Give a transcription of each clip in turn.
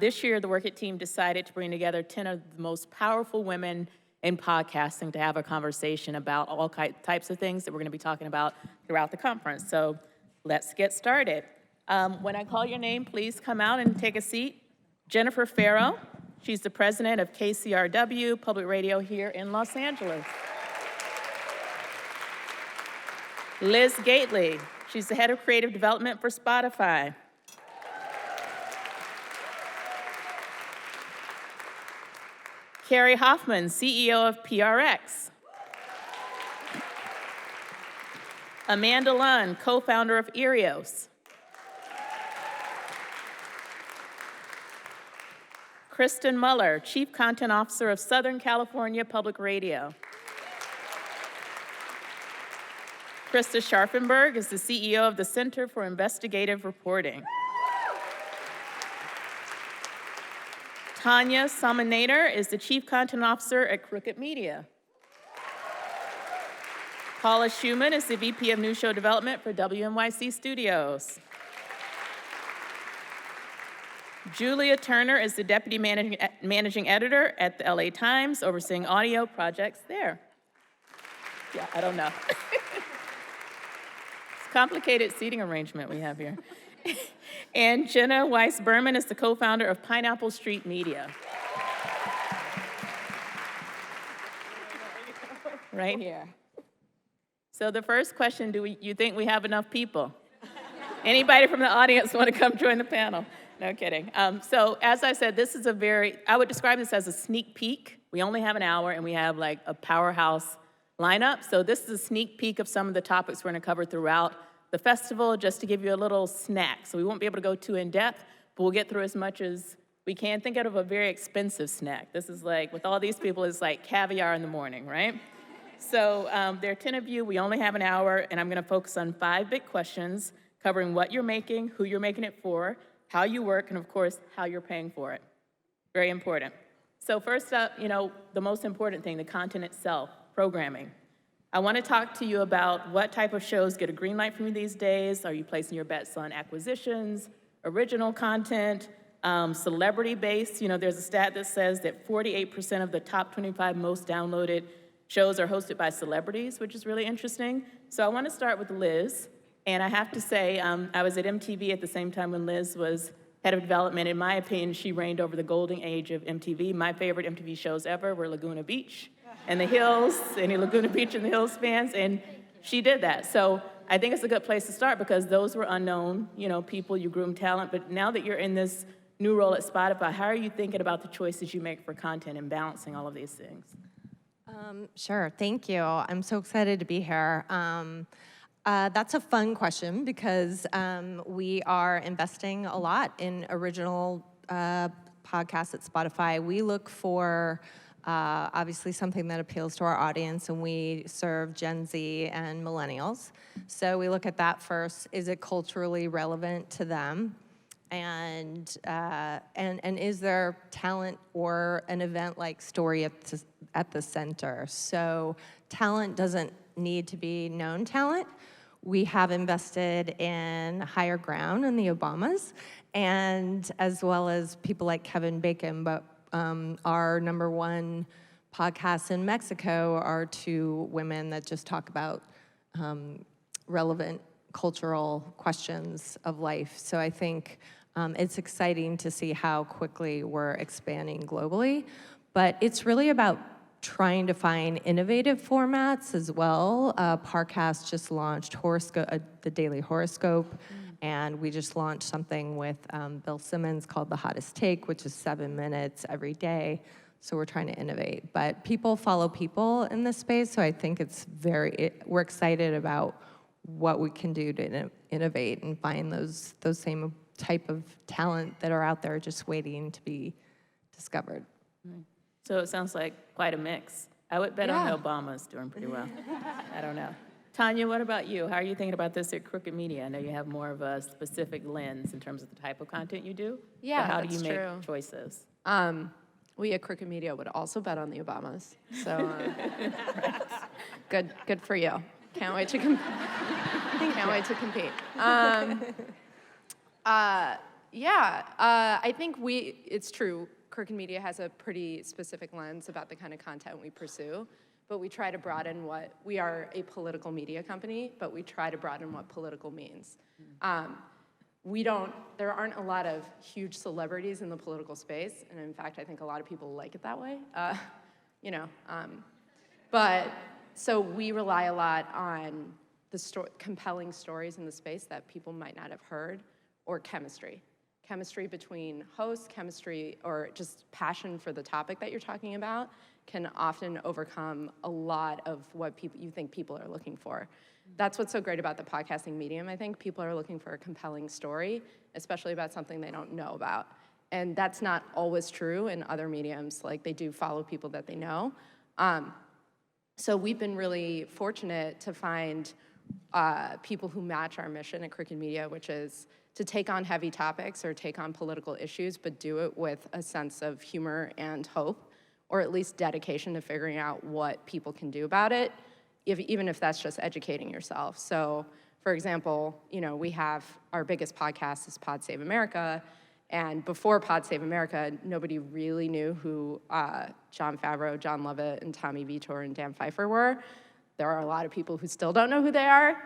This year, the Work It team decided to bring together 10 of the most powerful women in podcasting to have a conversation about all types of things that we're going to be talking about throughout the conference. So let's get started. When I call your name, please come out and take a seat. Jennifer Ferro, she's the president of KCRW Public Radio here in Los Angeles. Liz Gateley, she's the head of creative development for Spotify. Kerri Hoffman, CEO of PRX. Amanda Lund, co-founder of Earios. Kristen Muller, Chief Content Officer of Southern California Public Radio. Christa Scharfenberg is the CEO of the Center for Investigative Reporting. Tanya, Somanader, is the Chief Content Officer at Crooked Media. Paula Szchuman is the VP of New Show Development for WNYC Studios. Julia Turner is the Deputy Managing Editor at the LA Times, overseeing audio projects there. Yeah, I don't know. It's a complicated seating arrangement we have here. And Jenna Weiss-Berman is the co-founder of Pineapple Street Media. Right here. So the first question, you think we have enough people? Anybody from the audience want to come join the panel? No kidding. So as I said, this is I would describe this as a sneak peek. We only have an hour and we have like a powerhouse lineup. So this is a sneak peek of some of the topics we're going to cover throughout the festival, just to give you a little snack. So we won't be able to go too in depth, but we'll get through as much as we can. Think of a very expensive snack. This is like, with all these people, it's like caviar in the morning, right? So there are 10 of you, we only have an hour, and I'm gonna focus on 5 big questions, covering what you're making, who you're making it for, how you work, and of course, how you're paying for it. Very important. So first up, the most important thing, the content itself, programming. I want to talk to you about what type of shows get a green light from you these days. Are you placing your bets on acquisitions, original content, celebrity-based? There's a stat that says that 48% of the top 25 most downloaded shows are hosted by celebrities, which is really interesting. So I want to start with Liz. And I have to say, I was at MTV at the same time when Liz was head of development. In my opinion, she reigned over the golden age of MTV. My favorite MTV shows ever were Laguna Beach and The Hills, any Laguna Beach and The Hills fans, and she did that. So I think it's a good place to start because those were unknown, people, you groom talent, but now that you're in this new role at Spotify, how are you thinking about the choices you make for content and balancing all of these things? Sure, thank you. I'm so excited to be here. That's a fun question because we are investing a lot in original podcasts at Spotify. We look for obviously something that appeals to our audience, and we serve Gen Z and millennials. So we look at that first. Is it culturally relevant to them? And is there talent or an event like story at the center? So talent doesn't need to be known talent. We have invested in Higher Ground and the Obamas, and as well as people like Kevin Bacon, but our number one podcasts in Mexico are 2 women that just talk about relevant cultural questions of life. So I think it's exciting to see how quickly we're expanding globally, but it's really about trying to find innovative formats as well. Parcast just launched the Daily Horoscope, and we just launched something with Bill Simmons called The Hottest Take, which is 7 minutes every day. So we're trying to innovate. But people follow people in this space, so I think we're excited about what we can do to innovate and find those same type of talent that are out there just waiting to be discovered. So it sounds like quite a mix. I would bet on the Obamas doing pretty well. I don't know. Tanya, what about you? How are you thinking about this at Crooked Media? I know you have more of a specific lens in terms of the type of content you do. Yeah, but how do that's you make true. Choices? We at Crooked Media would also bet on the Obamas. So good for you. Can't wait to compete. I think it's true. Crooked Media has a pretty specific lens about the kind of content we pursue, but we try to broaden we are a political media company, but we try to broaden what political means. There aren't a lot of huge celebrities in the political space, and in fact, I think a lot of people like it that way, but so we rely a lot on the compelling stories in the space that people might not have heard, or chemistry between hosts, chemistry, or just passion for the topic that you're talking about can often overcome a lot of what you think people are looking for. That's what's so great about the podcasting medium, I think. People are looking for a compelling story, especially about something they don't know about. And that's not always true in other mediums, like they do follow people that they know. So we've been really fortunate to find people who match our mission at Crooked Media, which is to take on heavy topics or take on political issues, but do it with a sense of humor and hope, or at least dedication to figuring out what people can do about it, even if that's just educating yourself. So, for example, we have our biggest podcast is Pod Save America, and before Pod Save America, nobody really knew who Jon Favreau, John Lovett, and Tommy Vitor and Dan Pfeiffer were. There are a lot of people who still don't know who they are,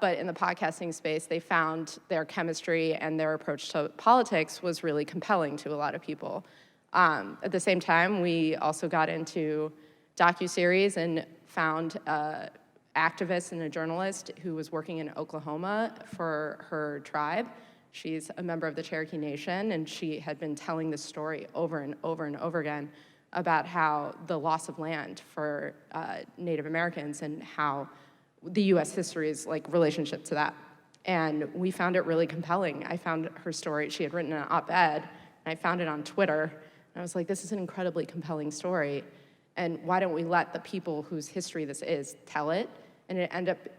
but in the podcasting space, they found their chemistry and their approach to politics was really compelling to a lot of people. At the same time, we also got into docuseries and found an activist and a journalist who was working in Oklahoma for her tribe. She's a member of the Cherokee Nation, and she had been telling this story over and over and over again about how the loss of land for Native Americans and how the U.S. history's relationship to that. And we found it really compelling. I found her story, she had written an op-ed, and I found it on Twitter. And I was like, this is an incredibly compelling story. And why don't we let the people whose history this is tell it? And it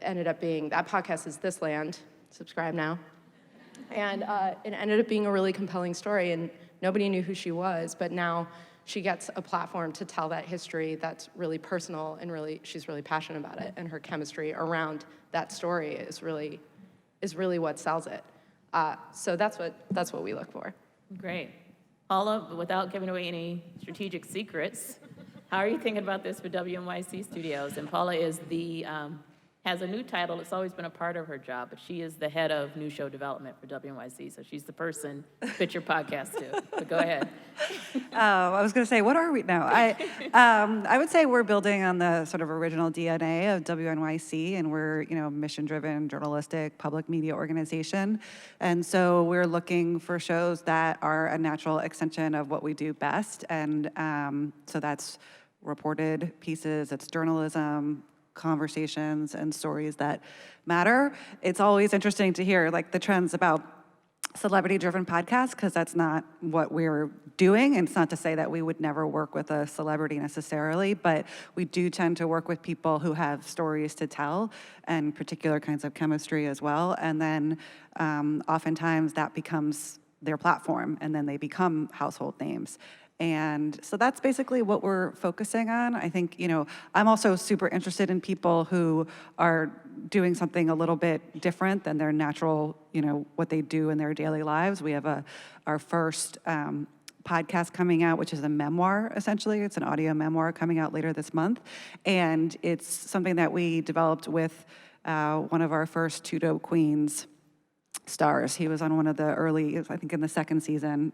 ended up being, that podcast is This Land, subscribe now. And it ended up being a really compelling story, and nobody knew who she was, but now she gets a platform to tell that history that's really personal, and she's really passionate about it, and her chemistry around that story is really what sells it. So that's what we look for. Great. Paula, without giving away any strategic secrets, how are you thinking about this for WNYC Studios? And Paula has a new title. It's always been a part of her job, but she is the head of new show development for WNYC, so she's the person to pitch your podcast to. But go ahead. I was going to say, what are we now? I would say we're building on the sort of original DNA of WNYC, and we're mission-driven, journalistic, public media organization, and so we're looking for shows that are a natural extension of what we do best, and so that's reported pieces, it's journalism, conversations and stories that matter. It's always interesting to hear the trends about celebrity-driven podcasts, because that's not what we're doing. And it's not to say that we would never work with a celebrity necessarily, but we do tend to work with people who have stories to tell and particular kinds of chemistry as well. And then oftentimes that becomes their platform, and then they become household names. And so that's basically what we're focusing on. I think, I'm also super interested in people who are doing something a little bit different than their natural, what they do in their daily lives. We have our first podcast coming out, which is a memoir, essentially. It's an audio memoir coming out later this month. And it's something that we developed with one of our first Two Dope Queens stars. He was on one of the early, I think in the second season,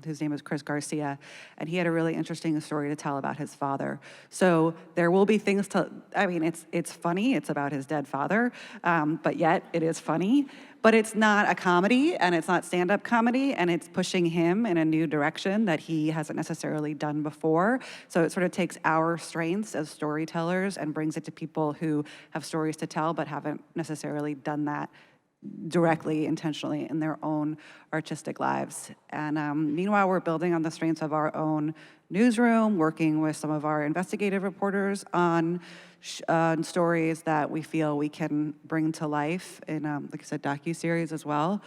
his name is Garcia, and he had a really interesting story to tell about his father. So there will be things it's funny, it's about his dead father, but yet it is funny, but it's not a comedy, and it's not stand-up comedy, and it's pushing him in a new direction that he hasn't necessarily done before. So it sort of takes our strengths as storytellers and brings it to people who have stories to tell but haven't necessarily done that directly, intentionally in their own artistic lives. And meanwhile, we're building on the strengths of our own newsroom, working with some of our investigative reporters on stories that we feel we can bring to life in, like I said, docuseries as well.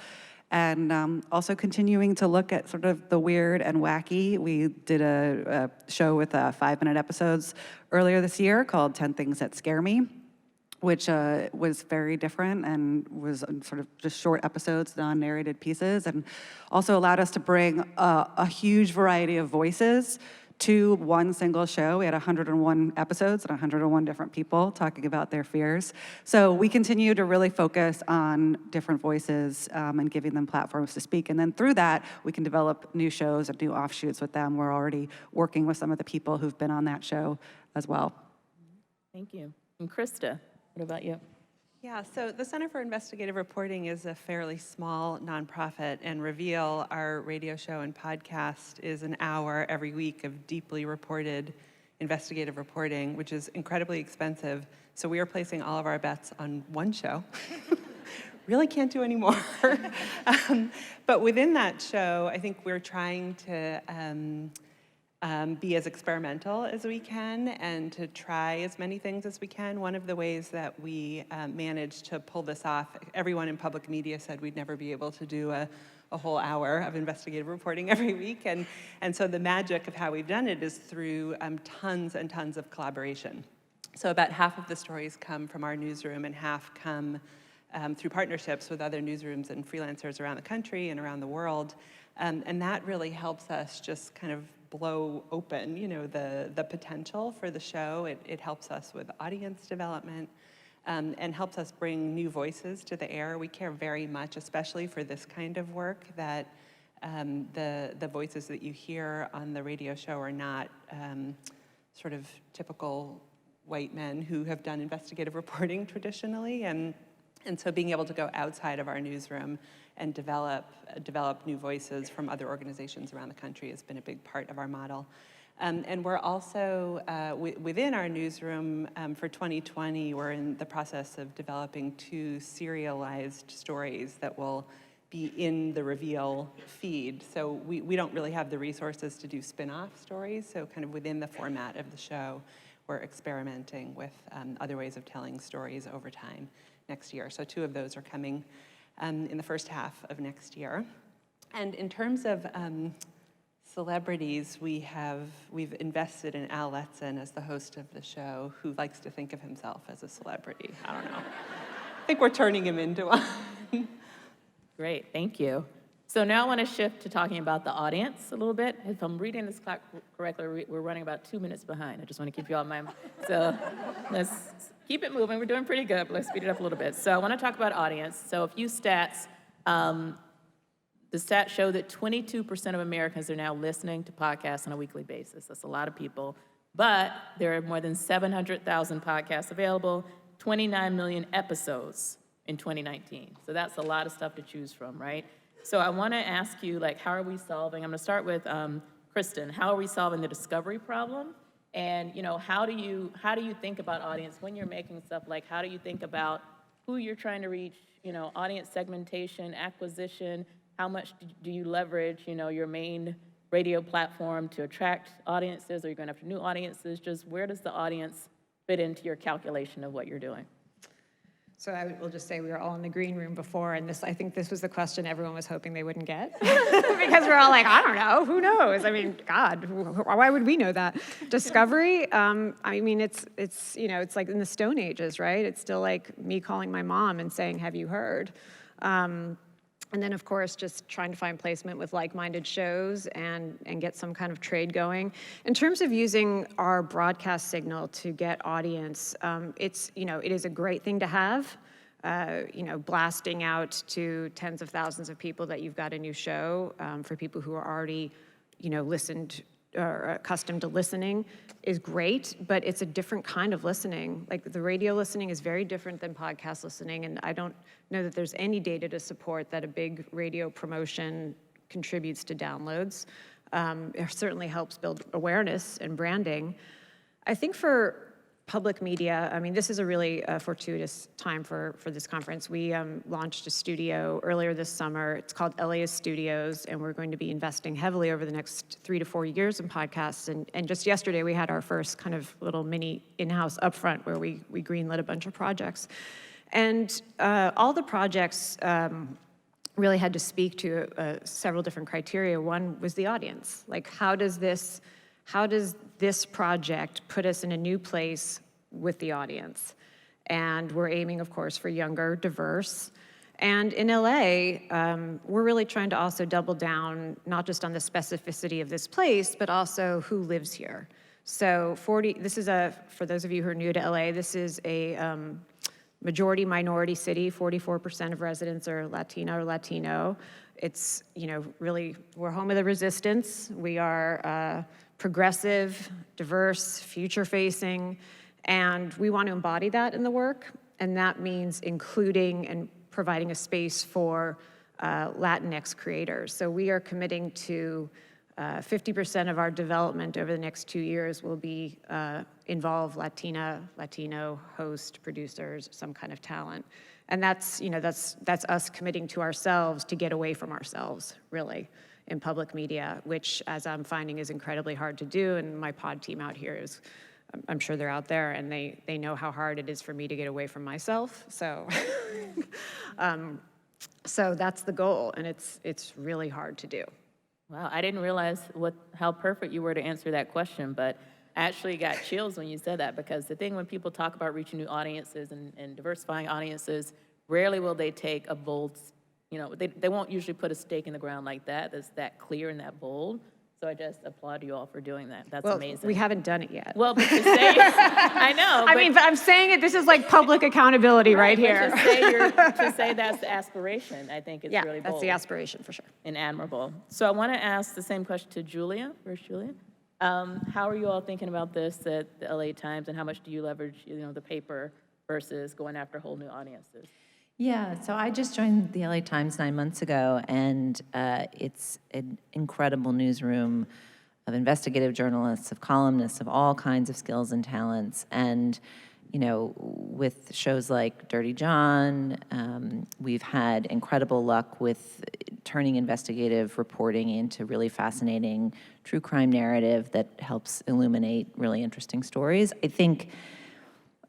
And also continuing to look at sort of the weird and wacky. We did a show with 5-minute episodes earlier this year called 10 Things That Scare Me, which was very different and was sort of just short episodes, non-narrated pieces, and also allowed us to bring a huge variety of voices to one single show. We had 101 episodes and 101 different people talking about their fears. So we continue to really focus on different voices and giving them platforms to speak. And then through that, we can develop new shows and new offshoots with them. We're already working with some of the people who've been on that show as well. Thank you. And Christa, what about you? Yeah, so the Center for Investigative Reporting is a fairly small nonprofit, and Reveal, our radio show and podcast, is an hour every week of deeply reported investigative reporting, which is incredibly expensive. So we are placing all of our bets on one show. Really can't do any more. But within that show, I think we're trying to be as experimental as we can and to try as many things as we can. One of the ways that we managed to pull this off, everyone in public media said we'd never be able to do a whole hour of investigative reporting every week. And so the magic of how we've done it is through tons and tons of collaboration. So about half of the stories come from our newsroom and half come through partnerships with other newsrooms and freelancers around the country and around the world. And that really helps us just kind of blow open, the potential for the show. It helps us with audience development and helps us bring new voices to the air. We care very much, especially for this kind of work, that the voices that you hear on the radio show are not sort of typical white men who have done investigative reporting traditionally. And so being able to go outside of our newsroom and develop new voices from other organizations around the country has been a big part of our model. And we're also, within our newsroom, for 2020, we're in the process of developing 2 serialized stories that will be in the Reveal feed. So we don't really have the resources to do spin-off stories, so kind of within the format of the show, we're experimenting with other ways of telling stories over time next year. So 2 of those are coming in the first half of next year. And in terms of celebrities, we've invested in Al Letson as the host of the show, who likes to think of himself as a celebrity. I don't know. I think we're turning him into one. Great, thank you. So now I want to shift to talking about the audience a little bit. If I'm reading this clock correctly, we're running about 2 minutes behind. I just want to keep you all in mind. So let's keep it moving. We're doing pretty good, but let's speed it up a little bit. So I want to talk about audience. So a few stats. The stats show that 22% of Americans are now listening to podcasts on a weekly basis. That's a lot of people. But there are more than 700,000 podcasts available, 29 million episodes in 2019. So that's a lot of stuff to choose from, right? So I want to ask you, how are we solving? I'm going to start with Kristen. How are we solving the discovery problem? And how do you think about audience when you're making stuff? How do you think about who you're trying to reach? Audience segmentation, acquisition. How much do you leverage? Your main radio platform to attract audiences? Are you going after new audiences? Just where does the audience fit into your calculation of what you're doing? So I will just say we were all in the green room before, and I think this was the question everyone was hoping they wouldn't get. Because we're all like, I don't know, who knows? I mean, God, why would we know that? Discovery, it's like in the Stone Ages, right? It's still like me calling my mom and saying, have you heard? And then, of course, just trying to find placement with like-minded shows and get some kind of trade going. In terms of using our broadcast signal to get audience, it is a great thing to have. Blasting out to tens of thousands of people that you've got a new show for people who are already, listened or accustomed to listening is great, but it's a different kind of listening. Like the radio listening is very different than podcast listening, and I don't know that there's any data to support that a big radio promotion contributes to downloads. It certainly helps build awareness and branding. I think for public media, this is a really fortuitous time for this conference. We launched a studio earlier this summer. It's called Elias Studios, and we're going to be investing heavily over the next 3 to 4 years in podcasts. And just yesterday, we had our first kind of little mini in-house upfront where we greenlit a bunch of projects. And all the projects really had to speak to several different criteria. One was the audience. Like, how does this project put us in a new place with the audience? And we're aiming, of course, for younger, diverse. And in LA, we're really trying to also double down, not just on the specificity of this place, but also who lives here. So for those of you who are new to LA, this is a majority minority city. 44% of residents are Latina or Latino. It's, really, we're home of the resistance. We are progressive, diverse, future-facing, and we want to embody that in the work, and that means including and providing a space for Latinx creators. So we are committing to 50% of our development over the next 2 years will be involve Latino host, producers, some kind of talent. And that's us committing to ourselves to get away from ourselves, really, in public media, which, as I'm finding, is incredibly hard to do. And my pod team out here is, I'm sure they're out there, and they know how hard it is for me to get away from myself. So, so that's the goal, and it's really hard to do. Wow, I didn't realize how perfect you were to answer that question, but I actually got chills when you said that, because the thing when people talk about reaching new audiences and diversifying audiences, rarely will they take a bold, they won't usually put a stake in the ground like that, that's that clear and that bold. So I just applaud you all for doing that. That's amazing. We haven't done it yet. Well, but to say, I know. But I'm saying it, this is like public accountability right here. To say that's the aspiration, I think it's really bold. That's the aspiration for sure. And admirable. So I want to ask the same question to Julia. Where's Julia? How are you all thinking about this at the LA Times, and how much do you leverage, the paper versus going after whole new audiences? Yeah, so I just joined the LA Times 9 months ago, and it's an incredible newsroom of investigative journalists, of columnists, of all kinds of skills and talents. And, with shows like Dirty John, we've had incredible luck with turning investigative reporting into really fascinating true crime narrative that helps illuminate really interesting stories.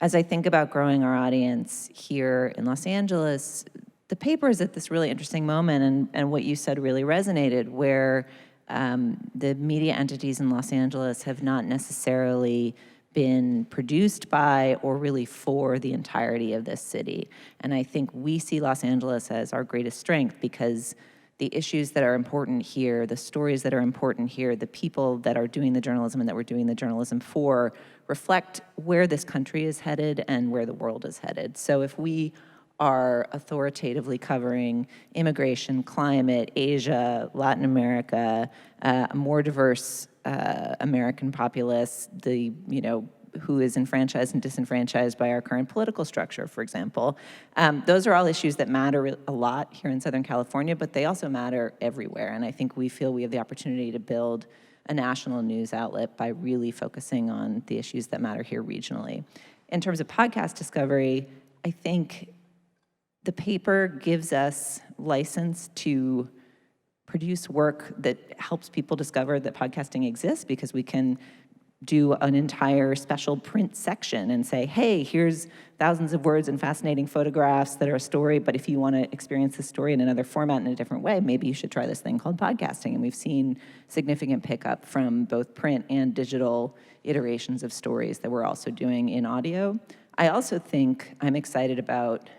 As I think about growing our audience here in Los Angeles, the paper is at this really interesting moment, and what you said really resonated, where the media entities in Los Angeles have not necessarily been produced by or really for the entirety of this city. And I think we see Los Angeles as our greatest strength, because the issues that are important here, the stories that are important here, the people that are doing the journalism and that we're doing the journalism for reflect where this country is headed and where the world is headed. So if we are authoritatively covering immigration, climate, Asia, Latin America, a more diverse American populace, who is enfranchised and disenfranchised by our current political structure, for example. Those are all issues that matter a lot here in Southern California, but they also matter everywhere. And I think we feel we have the opportunity to build a national news outlet by really focusing on the issues that matter here regionally. In terms of podcast discovery, I think the paper gives us license to produce work that helps people discover that podcasting exists, because we can do an entire special print section and say, hey, here's thousands of words and fascinating photographs that are a story, but if you want to experience the story in another format in a different way, maybe you should try this thing called podcasting. And we've seen significant pickup from both print and digital iterations of stories that we're also doing in audio. I also think I'm excited about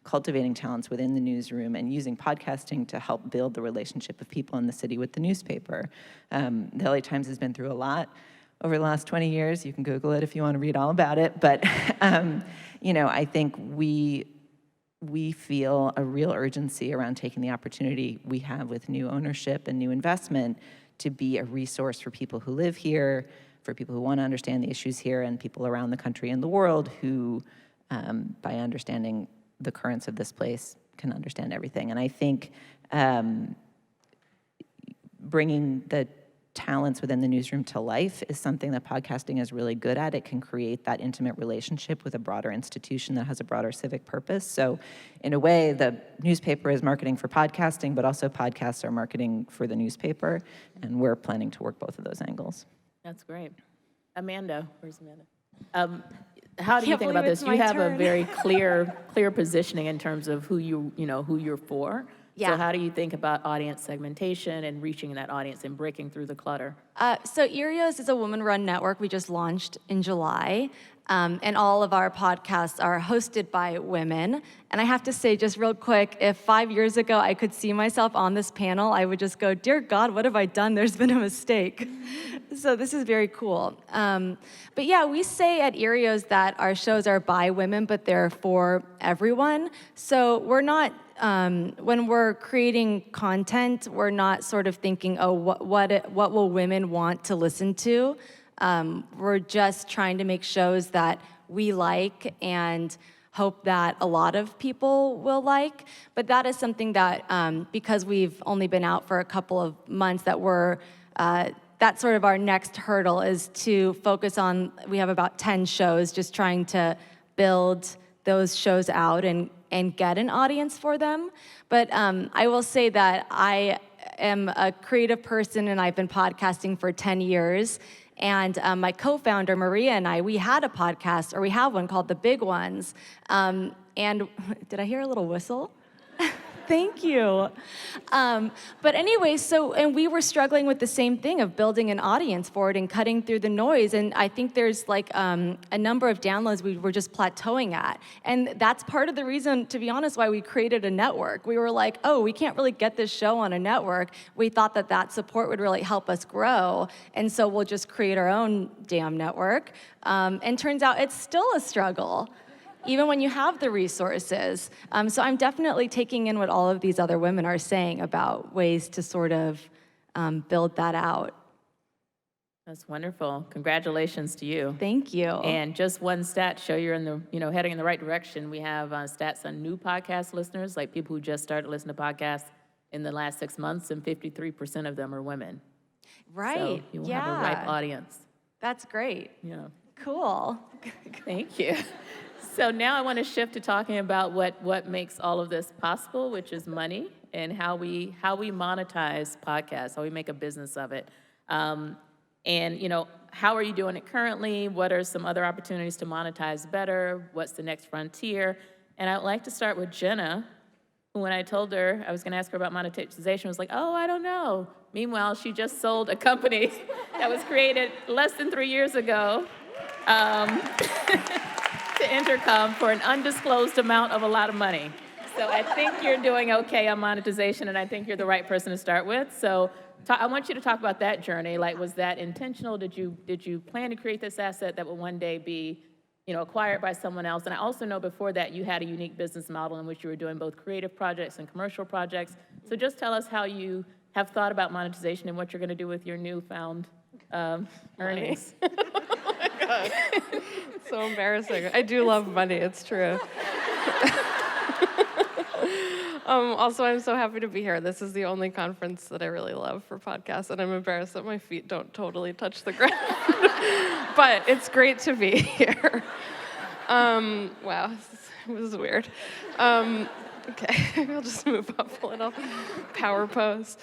cultivating talents within the newsroom and using podcasting to help build the relationship of people in the city with the newspaper. The LA Times has been through a lot over the last 20 years. You can Google it if you want to read all about it. But, I think we feel a real urgency around taking the opportunity we have with new ownership and new investment to be a resource for people who live here, for people who want to understand the issues here, and people around the country and the world who, by understanding the currents of this place, can understand everything. And I think bringing the talents within the newsroom to life is something that podcasting is really good at. It can create that intimate relationship with a broader institution that has a broader civic purpose. So in a way, the newspaper is marketing for podcasting, but also podcasts are marketing for the newspaper, and we're planning to work both of those angles. That's great. Amanda, where's Amanda? How do you think about this? You have a very clear positioning in terms of who you're for. Yeah. So how do you think about audience segmentation and reaching that audience and breaking through the clutter? So Earios is a woman-run network we just launched in July, and all of our podcasts are hosted by women. And I have to say, just real quick, if 5 years ago I could see myself on this panel, I would just go, dear God, what have I done? There's been a mistake. So this is very cool. But yeah, we say at Earios that our shows are by women, but they're for everyone. So we're not, when we're creating content, we're not sort of thinking, oh, what will women want to listen to? We're just trying to make shows that we like and hope that a lot of people will like. But that is something that, because we've only been out for a couple of months, that's sort of our next hurdle, is to focus on, we have about 10 shows, just trying to build those shows out and get an audience for them. But I will say that I am a creative person and I've been podcasting for 10 years. And my co-founder, Maria, and I, we had a podcast, or we have one called The Big Ones. And did I hear a little whistle? Thank you. But anyway, and we were struggling with the same thing of building an audience for it and cutting through the noise. And I think there's like a number of downloads we were just plateauing at. And that's part of the reason, to be honest, why we created a network. We were like, oh, we can't really get this show on a network. We thought that support would really help us grow. And so we'll just create our own damn network. And turns out it's still a struggle, even when you have the resources. So I'm definitely taking in what all of these other women are saying about ways to sort of build that out. That's wonderful. Congratulations to you. Thank you. And just one stat show you're in the, heading in the right direction. We have stats on new podcast listeners, like people who just started listening to podcasts in the last 6 months, and 53% of them are women. Right. So you will have a ripe audience. That's great. Yeah. Cool. Thank you. So now I want to shift to talking about what makes all of this possible, which is money, and how we monetize podcasts, how we make a business of it. And how are you doing it currently? What are some other opportunities to monetize better? What's the next frontier? And I'd like to start with Jenna, who, when I told her I was going to ask her about monetization, was like, oh, I don't know. Meanwhile, she just sold a company that was created less than 3 years ago. To Intercom for an undisclosed amount of a lot of money. So I think you're doing okay on monetization, and I think you're the right person to start with. So I want you to talk about that journey. Like, was that intentional? Did you plan to create this asset that would one day be, acquired by someone else? And I also know before that you had a unique business model in which you were doing both creative projects and commercial projects. So just tell us how you have thought about monetization and what you're going to do with your newfound earnings. So embarrassing. I do love money, it's true. Also, I'm so happy to be here. This is the only conference that I really love for podcasts, and I'm embarrassed that my feet don't totally touch the ground. But it's great to be here. Wow, this is weird. Okay, I'll just move up a little. Power pose.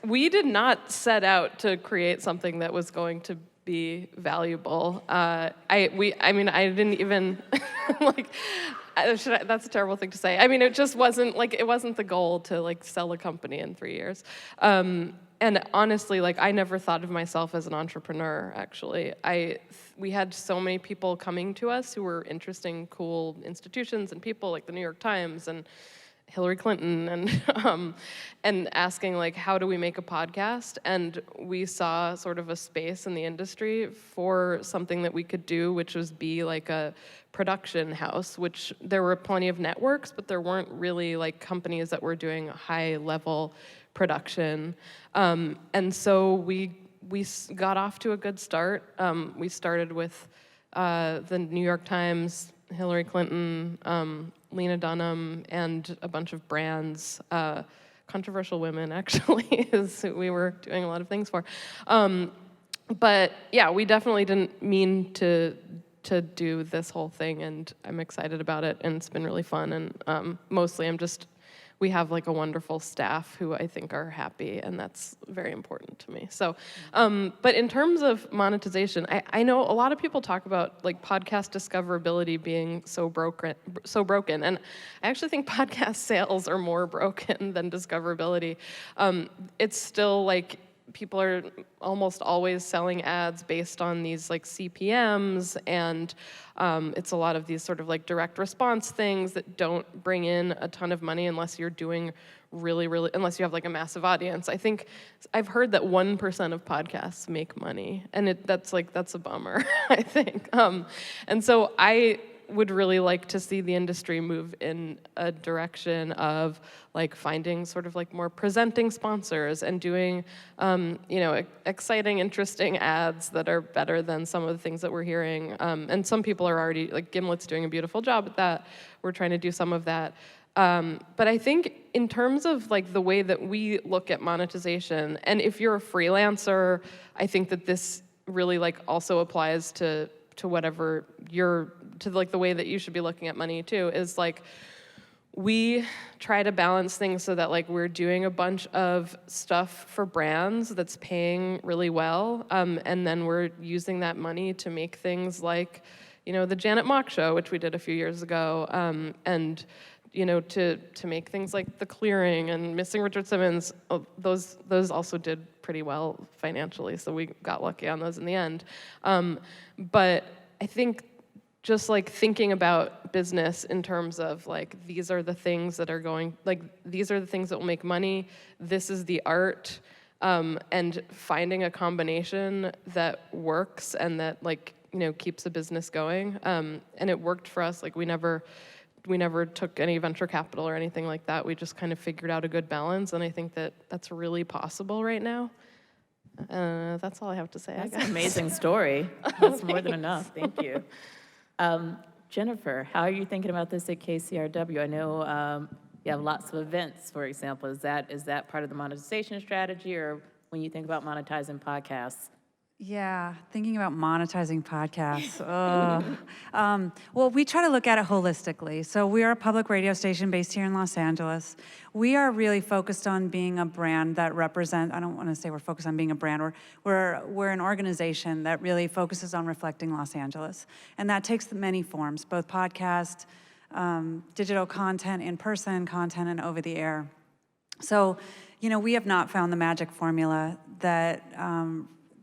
We did not set out to create something that was going to be valuable. I didn't even that's a terrible thing to say. I mean, it just wasn't the goal to sell a company in 3 years. And honestly, I never thought of myself as an entrepreneur, actually. We had so many people coming to us who were interesting, cool institutions and people like the New York Times and Hillary Clinton and asking how do we make a podcast? And we saw sort of a space in the industry for something that we could do, which was be a production house, which there were plenty of networks, but there weren't really companies that were doing high level production. And so we got off to a good start. We started with the New York Times, Hillary Clinton, Lena Dunham, and a bunch of brands. Controversial Women, actually, is who we were doing a lot of things for. But yeah, we definitely didn't mean to do this whole thing, and I'm excited about it, and it's been really fun. And mostly I'm just we have like a wonderful staff who I think are happy, and that's very important to me. So, but in terms of monetization, I know a lot of people talk about like podcast discoverability being so broken, and I actually think podcast sales are more broken than discoverability. It's still like people are almost always selling ads based on these like CPMs, and it's a lot of these sort of like direct response things that don't bring in a ton of money unless you're doing unless you have like a massive audience. I think I've heard that 1% of podcasts make money, and that's a bummer, I think. And so I would really like to see the industry move in a direction of like finding sort of like more presenting sponsors and doing, exciting, interesting ads that are better than some of the things that we're hearing. And some people are already, like Gimlet's doing a beautiful job at that. We're trying to do some of that. But I think in terms of like the way that we look at monetization, and if you're a freelancer, I think that this really like also applies to whatever to like the way that you should be looking at money too, is like we try to balance things so that like we're doing a bunch of stuff for brands that's paying really well, and then we're using that money to make things like, the Janet Mock Show, which we did a few years ago, and to make things like The Clearing and Missing Richard Simmons. Those also did pretty well financially, so we got lucky on those in the end. But I think just like thinking about business in terms of like, these are the things that these are the things that will make money, this is the art, and finding a combination that works and that like, keeps the business going. And it worked for us. Like we never took any venture capital or anything like that. We just kind of figured out a good balance, and I think that that's really possible right now. That's all I have to say. That's an amazing story. That's more than enough. Thank you. Jennifer, how are you thinking about this at KCRW? I know you have lots of events, for example. Is that part of the monetization strategy, or when you think about monetizing podcasts? Yeah, thinking about monetizing podcasts. Well, we try to look at it holistically. So we are a public radio station based here in Los Angeles. We are really focused on being a brand that represents, I don't want to say we're focused on being a brand, we're an organization that really focuses on reflecting Los Angeles. And that takes many forms, both podcast, digital content, in-person content, and over the air. So, we have not found the magic formula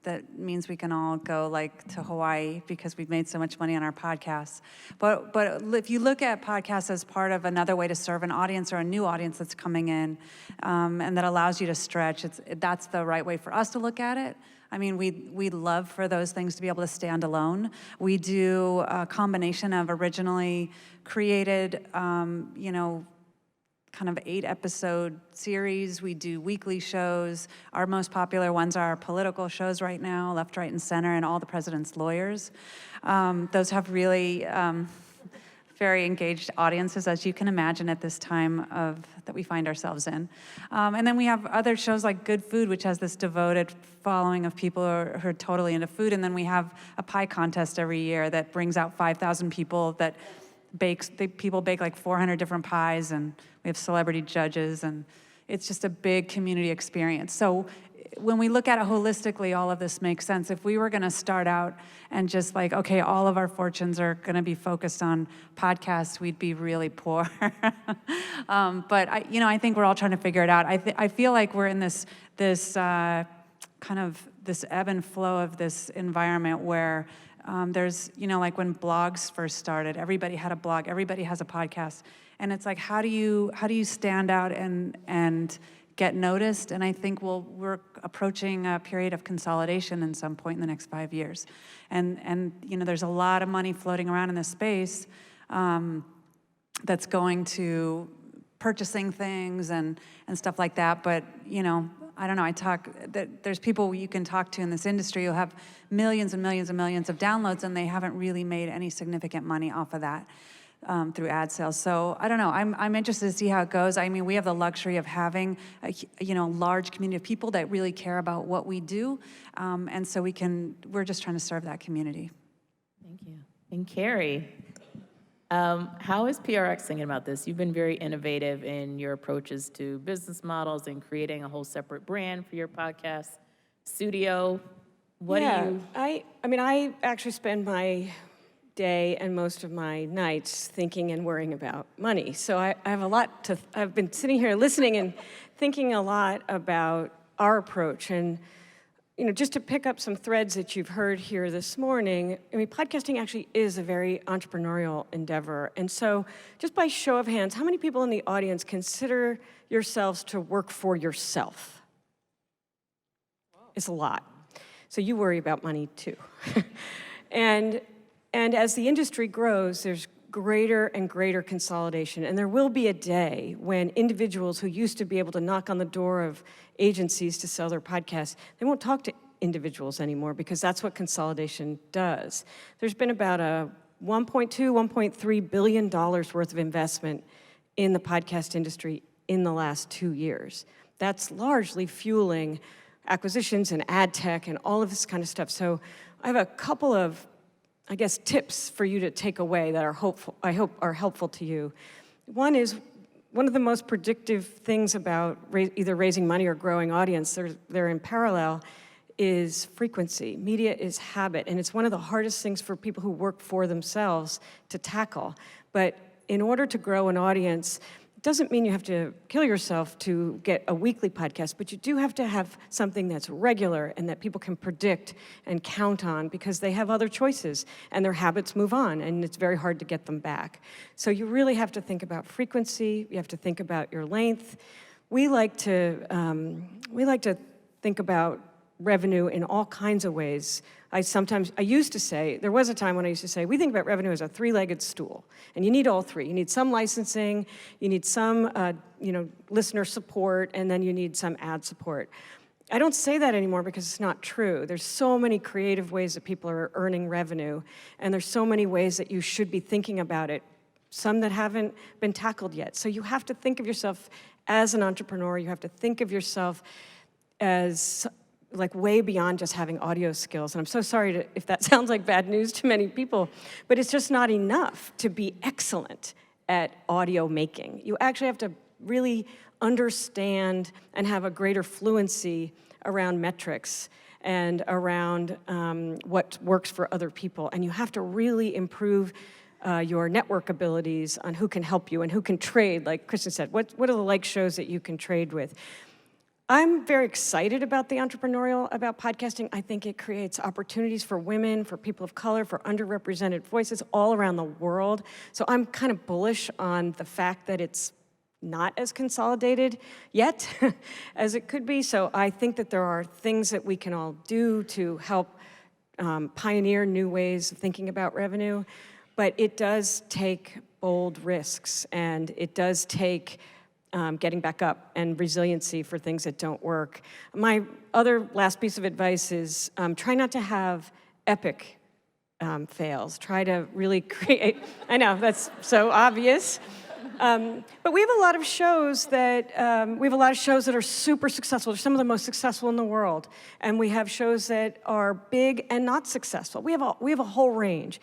that means we can all go like to Hawaii because we've made so much money on our podcasts. But if you look at podcasts as part of another way to serve an audience or a new audience that's coming in, and that allows you to stretch, that's the right way for us to look at it. I mean, we'd love for those things to be able to stand alone. We do a combination of originally created, kind of 8-episode series. We do weekly shows. Our most popular ones are our political shows right now, Left, Right, and Center, and All the President's Lawyers. Those have really very engaged audiences, as you can imagine at this time that we find ourselves in. And then we have other shows like Good Food, which has this devoted following of people who are totally into food. And then we have a pie contest every year that brings out 5,000 people that people bake like 400 different pies, and we have celebrity judges, and it's just a big community experience. So when we look at it holistically, all of this makes sense. If we were going to start out and just like, okay, all of our fortunes are going to be focused on podcasts, we'd be really poor. But I think we're all trying to figure it out. I feel like we're in this kind of this ebb and flow of this environment where there's, like when blogs first started, everybody had a blog, everybody has a podcast. And it's like, how do you stand out and get noticed? And I think we're approaching a period of consolidation in some point in the next 5 years. And there's a lot of money floating around in this space that's going to purchasing things and stuff like that. But, I don't know, there's people you can talk to in this industry who have millions and millions and millions of downloads, and they haven't really made any significant money off of that through ad sales. So I don't know, I'm interested to see how it goes. I mean, we have the luxury of having a large community of people that really care about what we do, and so we're just trying to serve that community. Thank you. And Kerri. How is PRX thinking about this? You've been very innovative in your approaches to business models and creating a whole separate brand for your podcast studio. What do you? I mean, I actually spend my day and most of my nights thinking and worrying about money. So I have a lot to, I've been sitting here listening and thinking a lot about our approach. And, you know, just to pick up some threads that you've heard here this morning, I mean, podcasting actually is a very entrepreneurial endeavor. And so just by show of hands, how many people in the audience consider yourselves to work for yourself? It's a lot. So you worry about money too. And as the industry grows, there's greater and greater consolidation. And there will be a day when individuals who used to be able to knock on the door of agencies to sell their podcasts, they won't talk to individuals anymore because that's what consolidation does. There's been about a $1.2, $1.3 billion worth of investment in the podcast industry in the last 2 years. That's largely fueling acquisitions and ad tech and all of this kind of stuff. So I have a couple of, I guess, tips for you to take away that are hopeful, I hope are helpful to you. One is, one of the most predictive things about either raising money or growing audience, they're in parallel, is frequency. Media is habit, and it's one of the hardest things for people who work for themselves to tackle. But in order to grow an audience, it doesn't mean you have to kill yourself to get a weekly podcast, but you do have to have something that's regular and that people can predict and count on because they have other choices and their habits move on and it's very hard to get them back. So you really have to think about frequency, you have to think about your length. We like to think about revenue in all kinds of ways. I used to say, there was a time when I used to say, we think about revenue as a three-legged stool, and you need all three. You need some licensing, you need some listener support, and then you need some ad support. I don't say that anymore because it's not true. There's so many creative ways that people are earning revenue, and there's so many ways that you should be thinking about it, some that haven't been tackled yet. So you have to think of yourself as an entrepreneur. You have to think of yourself as like way beyond just having audio skills. And I'm so sorry if that sounds like bad news to many people, but it's just not enough to be excellent at audio making. You actually have to really understand and have a greater fluency around metrics and around what works for other people. And you have to really improve your network abilities on who can help you and who can trade, like Kristen said. What are the like shows that you can trade with? I'm very excited about about podcasting. I think it creates opportunities for women, for people of color, for underrepresented voices all around the world. So I'm kind of bullish on the fact that it's not as consolidated yet as it could be. So I think that there are things that we can all do to help pioneer new ways of thinking about revenue. But it does take bold risks, and it does take getting back up and resiliency for things that don't work. My other last piece of advice is try not to have epic fails. Try to really create, I know, that's so obvious. But we have a lot of shows that are super successful. They're some of the most successful in the world. And we have shows that are big and not successful. We have a whole range.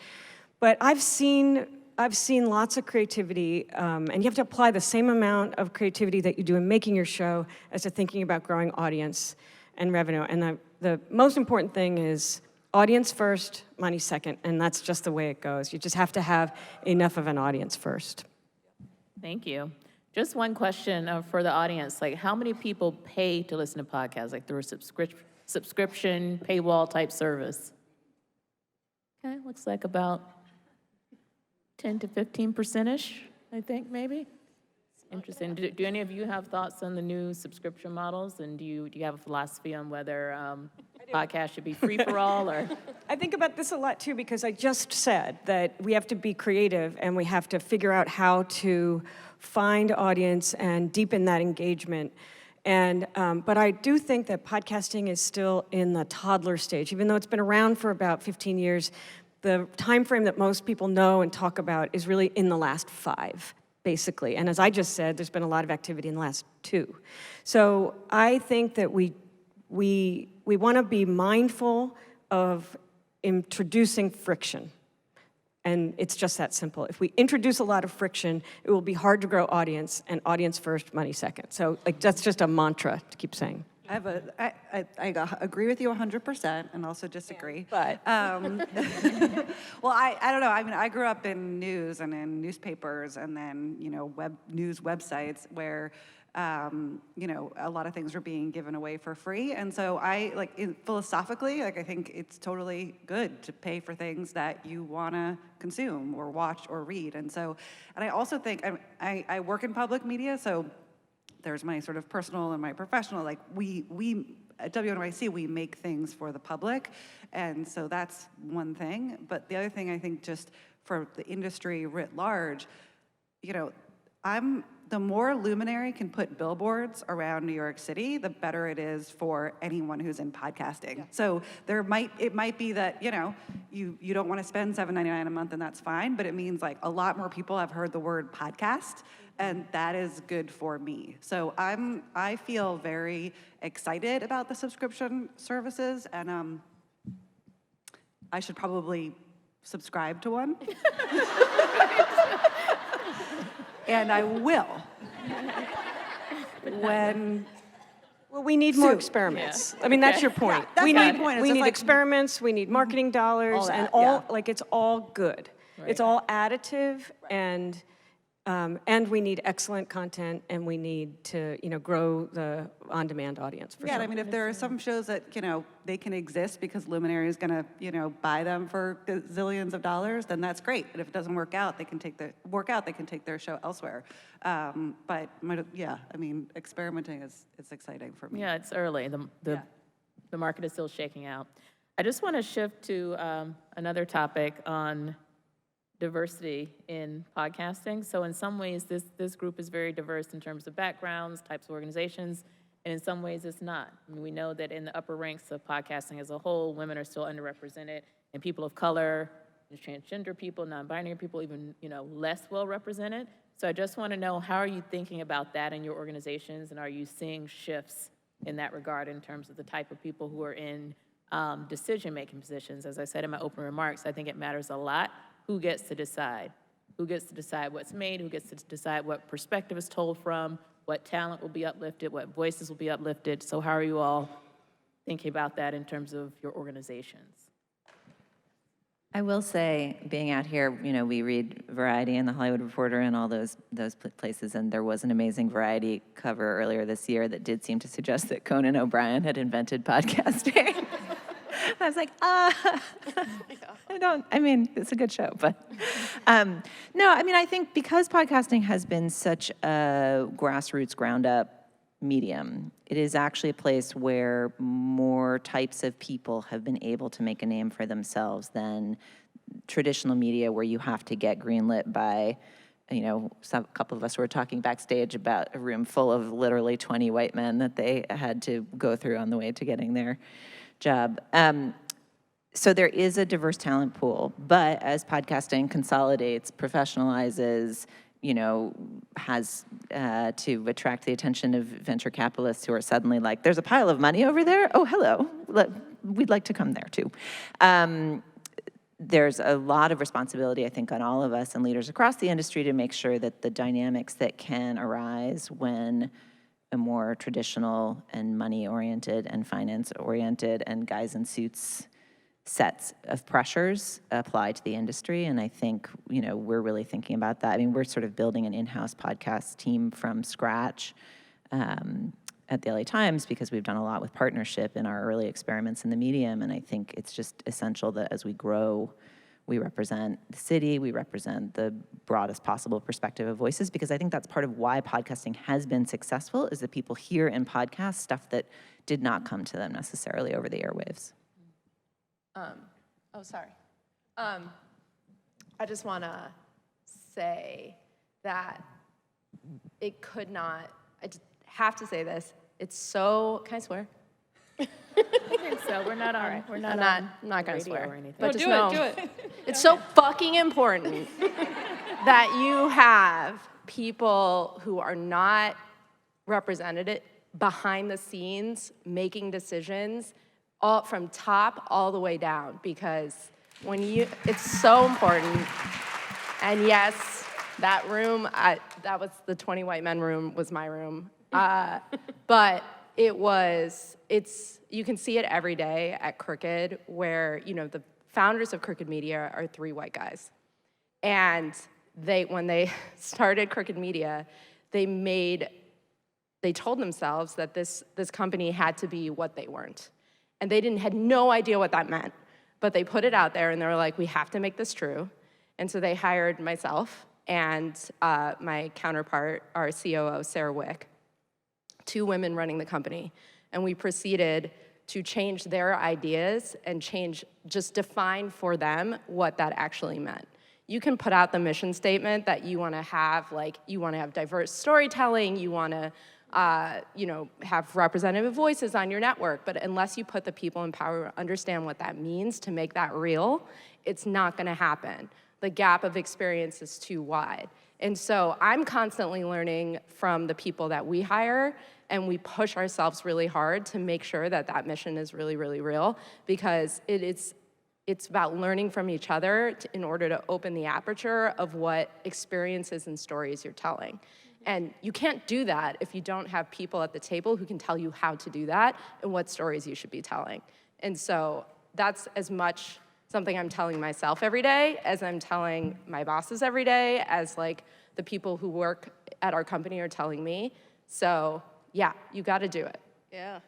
But I've seen lots of creativity, and you have to apply the same amount of creativity that you do in making your show as to thinking about growing audience and revenue. And the most important thing is audience first, money second, and that's just the way it goes. You just have to have enough of an audience first. Thank you. Just one question for the audience, like how many people pay to listen to podcasts, like through a subscription, paywall type service? Okay, looks like about 10 to 15%-ish, I think, maybe. Interesting. Do any of you have thoughts on the new subscription models? And do you have a philosophy on whether podcasts should be free for all or? I think about this a lot too, because I just said that we have to be creative and we have to figure out how to find audience and deepen that engagement. And but I do think that podcasting is still in the toddler stage, even though it's been around for about 15 years. The time frame that most people know and talk about is really in the last 5, basically. And as I just said, there's been a lot of activity in the last 2. So I think that we want to be mindful of introducing friction And it's just that simple. If we introduce a lot of friction, it will be hard to grow audience, and audience first, money second. So like that's just a mantra to keep saying. I agree with you 100% and also disagree. But well, I don't know. I mean, I grew up in news and in newspapers and then, news websites where, a lot of things were being given away for free. And so philosophically, I think it's totally good to pay for things that you want to consume or watch or read. And I also think, I work in public media, so there's my sort of personal and my professional. Like we at WNYC, we make things for the public, and so that's one thing. But the other thing, I think, just for the industry writ large, the more Luminary can put billboards around New York City, the better it is for anyone who's in podcasting. Yeah. So it might be that you don't want to spend $7.99 a month, and that's fine. But it means like a lot more people have heard the word podcast. And that is good for me. So I feel very excited about the subscription services, and I should probably subscribe to one. And I will. Well, we need more experiments. Yeah. I mean, that's your point. Yeah, we my point. We need experiments. We need marketing dollars, it's all good. Right. It's all additive, and we need excellent content, and we need to, grow the on-demand audience. For sure. I mean, if there are some shows that they can exist because Luminary is going to buy them for zillions of dollars, then that's great. But if it doesn't work out, they can take their show elsewhere. But experimenting is exciting for me. Yeah, it's early. The market is still shaking out. I just want to shift to another topic on diversity in podcasting. So in some ways, this group is very diverse in terms of backgrounds, types of organizations, and in some ways it's not. I mean, we know that in the upper ranks of podcasting as a whole, women are still underrepresented, and people of color, transgender people, non-binary people, even less well represented. So I just want to know, how are you thinking about that in your organizations, and are you seeing shifts in that regard in terms of the type of people who are in decision-making positions? As I said in my opening remarks, I think it matters a lot who gets to decide. Who gets to decide what's made, who gets to decide what perspective is told from, what talent will be uplifted, what voices will be uplifted. So how are you all thinking about that in terms of your organizations? I will say, being out here, we read Variety and The Hollywood Reporter and all those places, and there was an amazing Variety cover earlier this year that did seem to suggest that Conan O'Brien had invented podcasting. I was like, it's a good show, but I think because podcasting has been such a grassroots, ground-up medium, it is actually a place where more types of people have been able to make a name for themselves than traditional media, where you have to get greenlit by, a couple of us were talking backstage about a room full of literally 20 white men that they had to go through on the way to getting their job. So there is a diverse talent pool, but as podcasting consolidates, professionalizes, has to attract the attention of venture capitalists who are suddenly like, there's a pile of money over there? Oh, hello, we'd like to come there too. There's a lot of responsibility, I think, on all of us and leaders across the industry to make sure that the dynamics that can arise when a more traditional and money-oriented and finance-oriented and guys in suits sets of pressures apply to the industry. And I think, we're really thinking about that. I mean, we're sort of building an in-house podcast team from scratch at the LA Times because we've done a lot with partnership in our early experiments in the medium. And I think it's just essential that as we grow, we represent the city, we represent the broadest possible perspective of voices, because I think that's part of why podcasting has been successful, is that people hear in podcasts stuff that did not come to them necessarily over the airwaves. I just want to say that it could not, I just have to say this, it's so, can I swear? I think so. We're not on. We're not. I'm not gonna swear or anything. But do it. It's so fucking important that you have people who are not represented behind the scenes making decisions, all from top all the way down. Because It's so important. And yes, that room, that was the 20 white men room, was my room. But you can see it every day at Crooked, where, the founders of Crooked Media are 3 white guys. And when they started Crooked Media, they told themselves that this company had to be what they weren't. And they had no idea what that meant. But they put it out there, and they were like, we have to make this true. And so they hired myself and my counterpart, our COO, Sarah Wick, 2 women running the company. And we proceeded to change their ideas and just define for them what that actually meant. You can put out the mission statement that you want to have, you want to have diverse storytelling, you want to have representative voices on your network, but unless you put the people in power to understand what that means to make that real, it's not gonna happen. The gap of experience is too wide. And so I'm constantly learning from the people that we hire, and we push ourselves really hard to make sure that that mission is really, really real, because it's about learning from each other in order to open the aperture of what experiences and stories you're telling. And you can't do that if you don't have people at the table who can tell you how to do that and what stories you should be telling. And so that's as much something I'm telling myself every day as I'm telling my bosses every day, as the people who work at our company are telling me. So yeah, you got to do it. Yeah.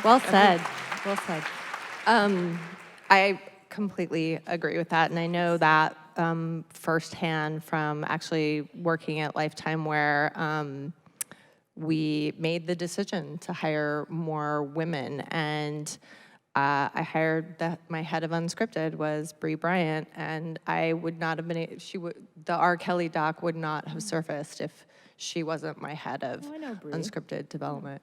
Well said. Well said. I completely agree with that, and I know that firsthand from actually working at Lifetime, where we made the decision to hire more women, and I hired my head of unscripted was Bree Bryant, and I would not have been. The R. Kelly doc would not have surfaced if she wasn't my head of unscripted development.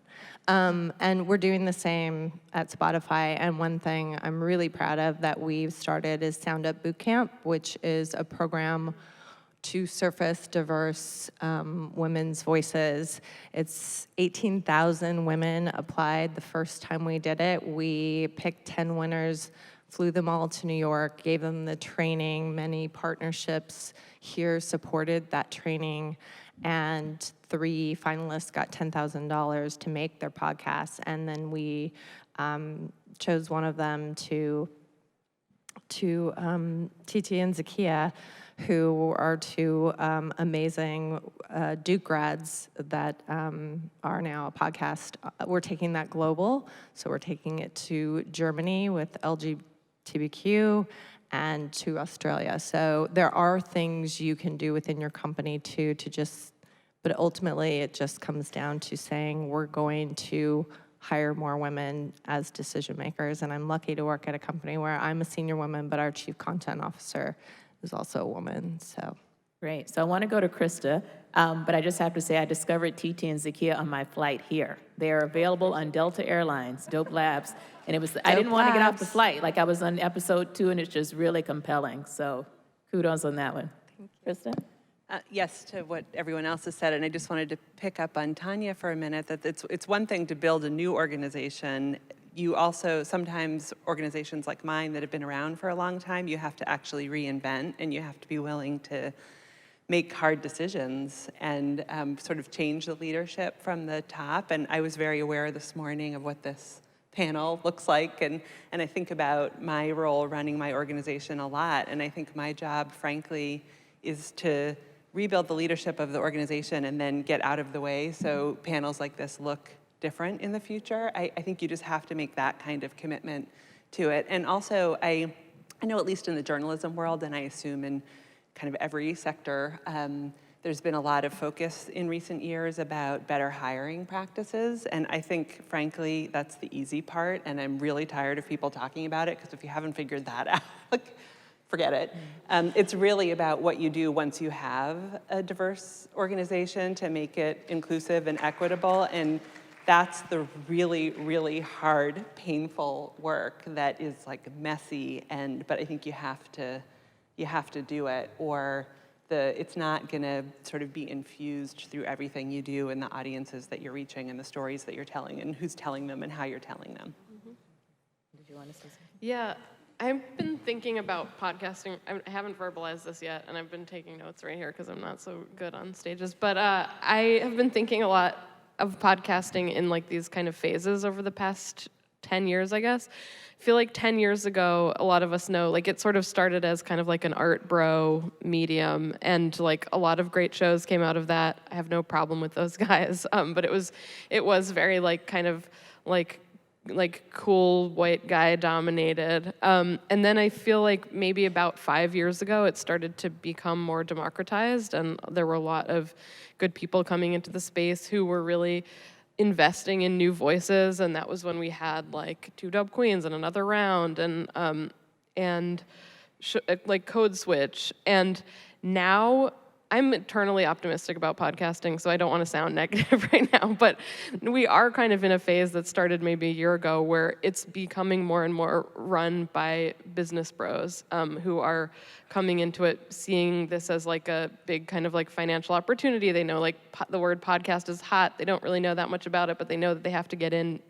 And we're doing the same at Spotify. And one thing I'm really proud of that we've started is Sound Up Bootcamp, which is a program to surface diverse women's voices. It's 18,000 women applied the first time we did it. We picked 10 winners, flew them all to New York, gave them the training. Many partnerships here supported that training. And 3 finalists got $10,000 to make their podcasts. And then we chose one of them to Titi and Zakia, who are 2 amazing Duke grads that are now a podcast. We're taking that global, so we're taking it to Germany with LGBTQ and to Australia. So there are things you can do within your company to just, but ultimately it just comes down to saying we're going to hire more women as decision makers. And I'm lucky to work at a company where I'm a senior woman, but our chief content officer is also a woman, so. Great. So I want to go to Christa, but I just have to say I discovered Titi and Zakia on my flight here. They are available on Delta Airlines, Dope Labs, and I didn't want to get off the flight. I was on episode 2, and it's just really compelling. So kudos on that one. Kristen? Yes, to what everyone else has said, and I just wanted to pick up on Tanya for a minute, that it's one thing to build a new organization. You also, sometimes organizations like mine that have been around for a long time, you have to actually reinvent, and you have to be willing to make hard decisions and sort of change the leadership from the top. And I was very aware this morning of what this panel looks like, and I think about my role running my organization a lot, and I think my job, frankly, is to rebuild the leadership of the organization and then get out of the way so panels like this look different in the future. I think you just have to make that kind of commitment to it. And also, I know at least in the journalism world, and I assume in kind of every sector, there's been a lot of focus in recent years about better hiring practices. And I think, frankly, that's the easy part. And I'm really tired of people talking about it, because if you haven't figured that out, forget it. It's really about what you do once you have a diverse organization to make it inclusive and equitable. And that's the really, really hard, painful work that is messy, but I think you have to do it, or it's not gonna sort of be infused through everything you do and the audiences that you're reaching and the stories that you're telling and who's telling them and how you're telling them. Did you want to say something? Yeah, I've been thinking about podcasting. I haven't verbalized this yet, and I've been taking notes right here because I'm not so good on stages. But I have been thinking a lot of podcasting in like these kind of phases over the past 10 years, I guess. I feel like 10 years ago, a lot of us know, like it sort of started as kind of like an art bro medium, and like a lot of great shows came out of that. I have no problem with those guys, but it was very like kind of like cool white guy dominated. And then I feel like maybe about 5 years ago, it started to become more democratized, and there were a lot of good people coming into the space who were really investing in new voices, and that was when we had like 2 Dub Queens and Another Round and like Code Switch. And now I'm eternally optimistic about podcasting, so I don't want to sound negative right now, but we are kind of in a phase that started maybe a year ago where it's becoming more and more run by business bros who are coming into it, seeing this as like a big kind of like financial opportunity. They know like the word podcast is hot. They don't really know that much about it, but they know that they have to get in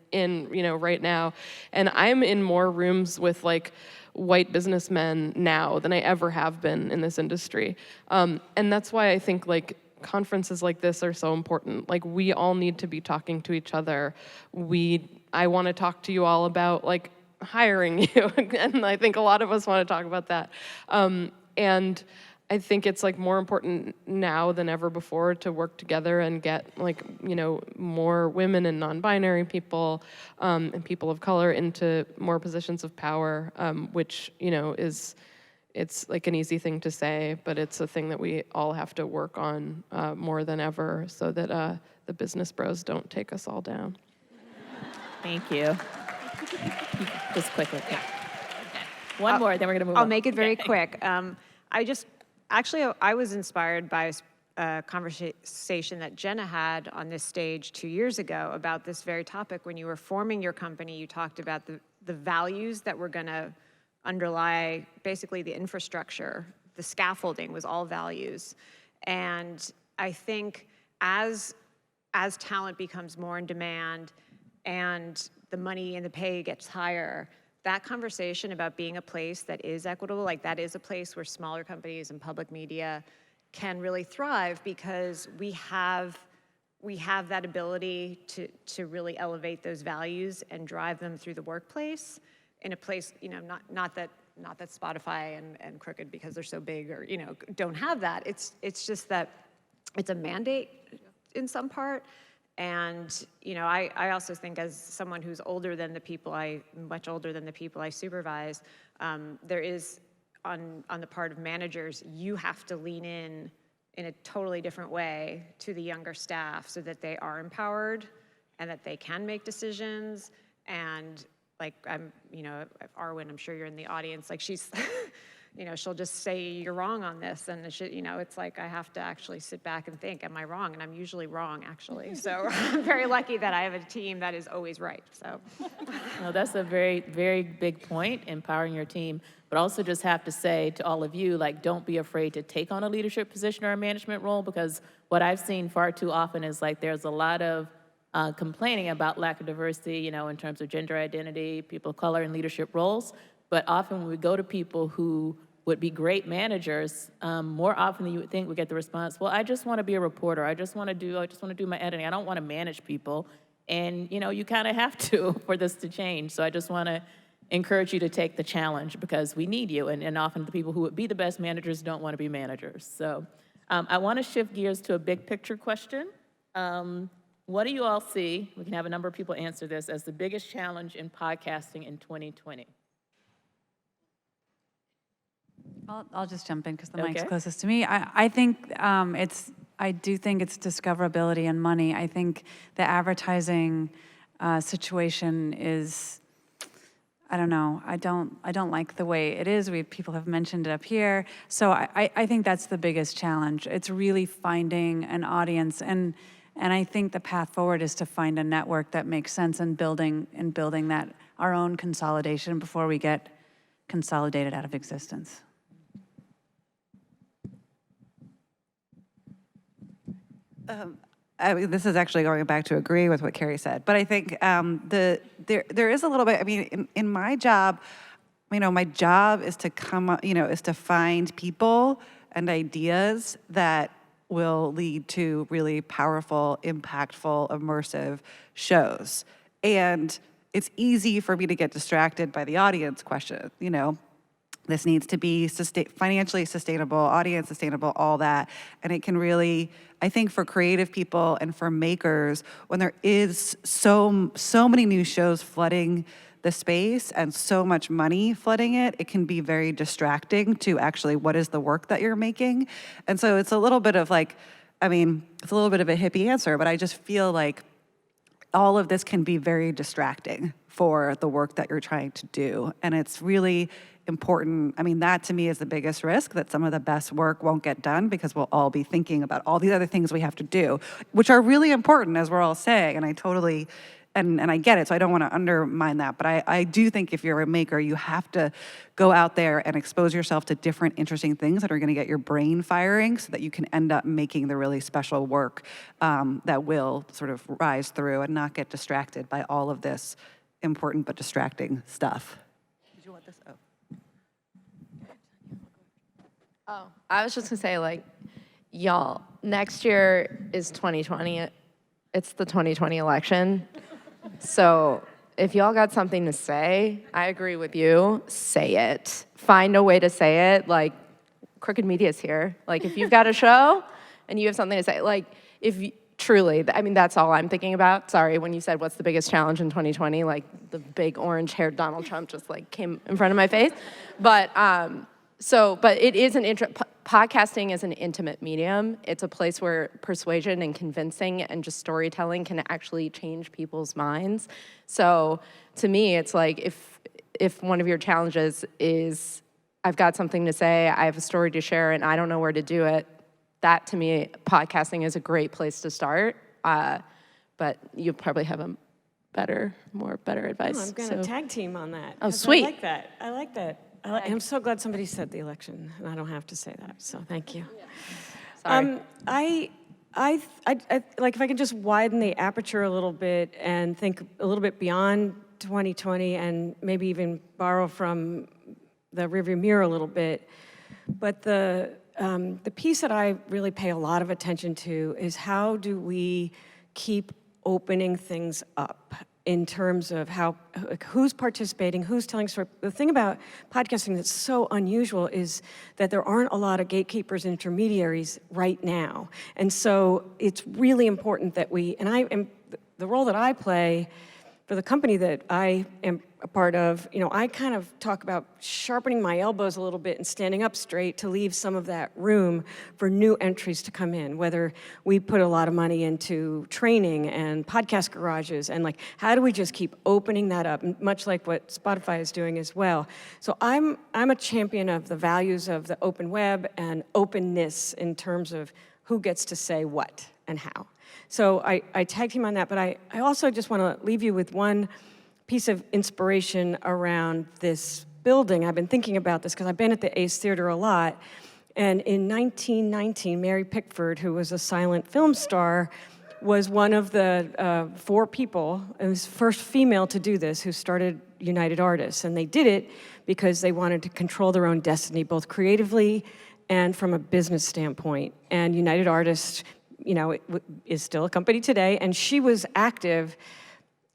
right now. And I'm in more rooms with like white businessmen now than I ever have been in this industry. And that's why I think like conferences like this are so important. Like we all need to be talking to each other. I want to talk to you all about like hiring you. And I think a lot of us want to talk about that. And I think it's like more important now than ever before to work together and get like, more women and non-binary people and people of color into more positions of power, which, it's like an easy thing to say, but it's a thing that we all have to work on more than ever so that the business bros don't take us all down. Thank you. Just quickly. Yeah. One more, then we're going to move on. I'll make it very quick. I was inspired by a conversation that Jenna had on this stage 2 years ago about this very topic. When you were forming your company, you talked about the values that were going to underlie basically the infrastructure. The scaffolding was all values. And I think as talent becomes more in demand and the money and the pay gets higher, that conversation about being a place that is equitable, like that is a place where smaller companies and public media can really thrive because we have that ability to really elevate those values and drive them through the workplace in a place, not that Spotify and Crooked, because they're so big or, don't have that. It's just that it's a mandate in some part. And, I also think as someone who's much older than the people I supervise, there is, on the part of managers, you have to lean in a totally different way to the younger staff so that they are empowered and that they can make decisions. And like, Arwen, I'm sure you're in the audience, like she's, she'll just say you're wrong on this, and it's like I have to actually sit back and think, am I wrong? And I'm usually wrong, actually. So I'm very lucky that I have a team that is always right. So, no, that's a very, very big point, empowering your team. But also just have to say to all of you, like, don't be afraid to take on a leadership position or a management role, because what I've seen far too often is like there's a lot of complaining about lack of diversity, in terms of gender identity, people of color in leadership roles. But often when we go to people who would be great managers, more often than you would think we get the response, well, I just want to be a reporter. I just want to do my editing. I don't want to manage people. And, you kind of have to for this to change. So I just want to encourage you to take the challenge because we need you. And often the people who would be the best managers don't want to be managers. So I want to shift gears to a big picture question. What do you all see, we can have a number of people answer this, as the biggest challenge in podcasting in 2020? I'll just jump in because the mic's closest to me. I think I do think it's discoverability and money. I think the advertising situation is, I don't know. I don't like the way it is. People have mentioned it up here. So I think that's the biggest challenge. It's really finding an audience, and I think the path forward is to find a network that makes sense and building that our own consolidation before we get consolidated out of existence. I mean, this is actually going back to agree with what Kerri said, but I think there is a little bit. I mean, in my job, my job is to is to find people and ideas that will lead to really powerful, impactful, immersive shows. And it's easy for me to get distracted by the audience question. This needs to be financially sustainable, audience sustainable, all that. And it can really, I think for creative people and for makers, when there is so many new shows flooding the space and so much money flooding it, it can be very distracting to actually what is the work that you're making. And so it's a little bit of it's a little bit of a hippie answer, but I just feel like all of this can be very distracting for the work that you're trying to do. And it's really important. That to me is the biggest risk, that some of the best work won't get done because we'll all be thinking about all these other things we have to do, which are really important, as we're all saying. And I totally, and I get it, so I don't want to undermine that. But I do think if you're a maker, you have to go out there and expose yourself to different interesting things that are going to get your brain firing so that you can end up making the really special work that will sort of rise through and not get distracted by all of this important but distracting stuff. Did you want this? Oh, I was just gonna say, y'all, next year is 2020. It's the 2020 election. So if y'all got something to say, I agree with you, say it. Find a way to say it. Crooked Media's here. If you've got a show and you have something to say, truly, that's all I'm thinking about. Sorry, when you said what's the biggest challenge in 2020, the big orange-haired Donald Trump just came in front of my face. But it is podcasting is an intimate medium. It's a place where persuasion and convincing and just storytelling can actually change people's minds. So to me, it's if one of your challenges is, I've got something to say, I have a story to share, and I don't know where to do it, that to me, podcasting is a great place to start. But you probably have a better advice. Oh, I'm going to tag team on that. Oh, sweet. I like that. I'm so glad somebody said the election, and I don't have to say that. So thank you. Sorry. I if I could just widen the aperture a little bit and think a little bit beyond 2020, and maybe even borrow from the rearview mirror a little bit. But the piece that I really pay a lot of attention to is how do we keep opening things up in terms of who's participating, who's telling stories. The thing about podcasting that's so unusual is that there aren't a lot of gatekeepers and intermediaries right now. And so it's really important that the role that I play for the company that I am a part of, I kind of talk about sharpening my elbows a little bit and standing up straight to leave some of that room for new entries to come in, whether we put a lot of money into training and podcast garages, and how do we just keep opening that up, much like what Spotify is doing as well. So I'm a champion of the values of the open web and openness in terms of who gets to say what and how. So I tag team on that, but I also just want to leave you with one piece of inspiration around this building. I've been thinking about this because I've been at the Ace Theater a lot, and in 1919, Mary Pickford, who was a silent film star, was one of the 4 people, and was the first female to do this, who started United Artists, and they did it because they wanted to control their own destiny, both creatively and from a business standpoint. And United Artists, is still a company today, and she was active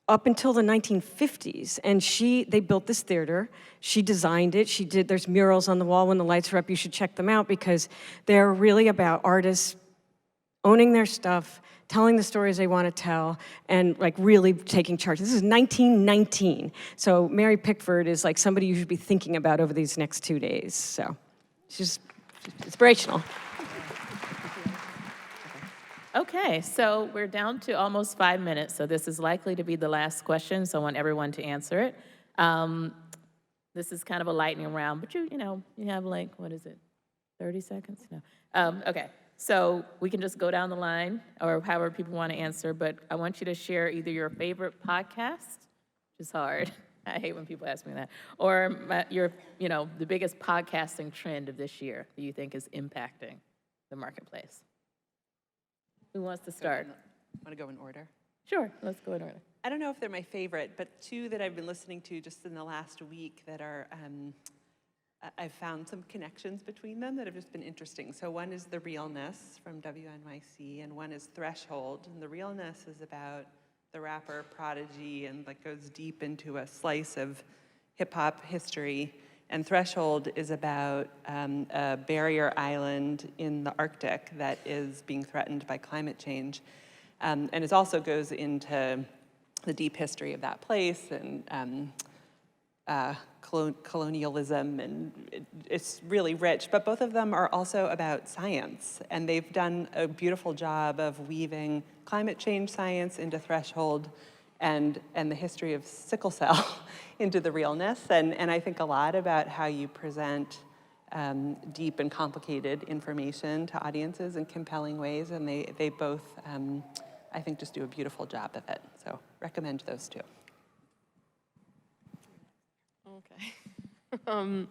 up until the 1950s, and they built this theater. She designed it. There's murals on the wall when the lights are up. You should check them out because they're really about artists owning their stuff, telling the stories they want to tell, and really taking charge. This is 1919. So Mary Pickford is somebody you should be thinking about over these next 2 days. So she's inspirational. Okay, so we're down to almost 5 minutes, so this is likely to be the last question, so I want everyone to answer it. This is kind of a lightning round, but you have 30 seconds? No. Okay, so we can just go down the line, or however people want to answer, but I want you to share either your favorite podcast, which is hard. I hate when people ask me that, or the biggest podcasting trend of this year that you think is impacting the marketplace. Who wants to start? Want to go in order? Sure, let's go in order. I don't know if they're my favorite, but two that I've been listening to just in the last week that are, I've found some connections between them that have just been interesting. So one is The Realness from WNYC, and one is Threshold. And The Realness is about the rapper Prodigy and like goes deep into a slice of hip hop history. And Threshold is about a barrier island in the Arctic that is being threatened by climate change. And it also goes into the deep history of that place and colonialism, and it's really rich. But both of them are also about science, and they've done a beautiful job of weaving climate change science into Threshold and the history of sickle cell into The Realness. And I think a lot about how you present deep and complicated information to audiences in compelling ways, and they both, I think, just do a beautiful job of it. So recommend those two. Okay.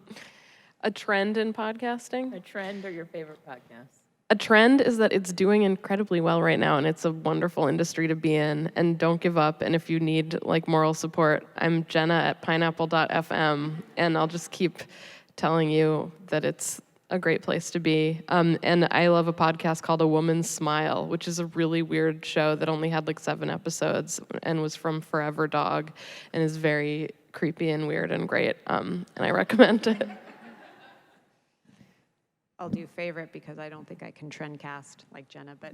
A trend in podcasting? A trend or your favorite podcast? A trend is that it's doing incredibly well right now, and it's a wonderful industry to be in, and don't give up. And if you need like moral support, I'm Jenna at pineapple.fm, and I'll just keep telling you that it's a great place to be. And I love a podcast called A Woman's Smile, which is a really weird show that only had like 7 episodes and was from Forever Dog and is very creepy and weird and great. And I recommend it. I'll do favorite because I don't think I can trend cast like Jenna, but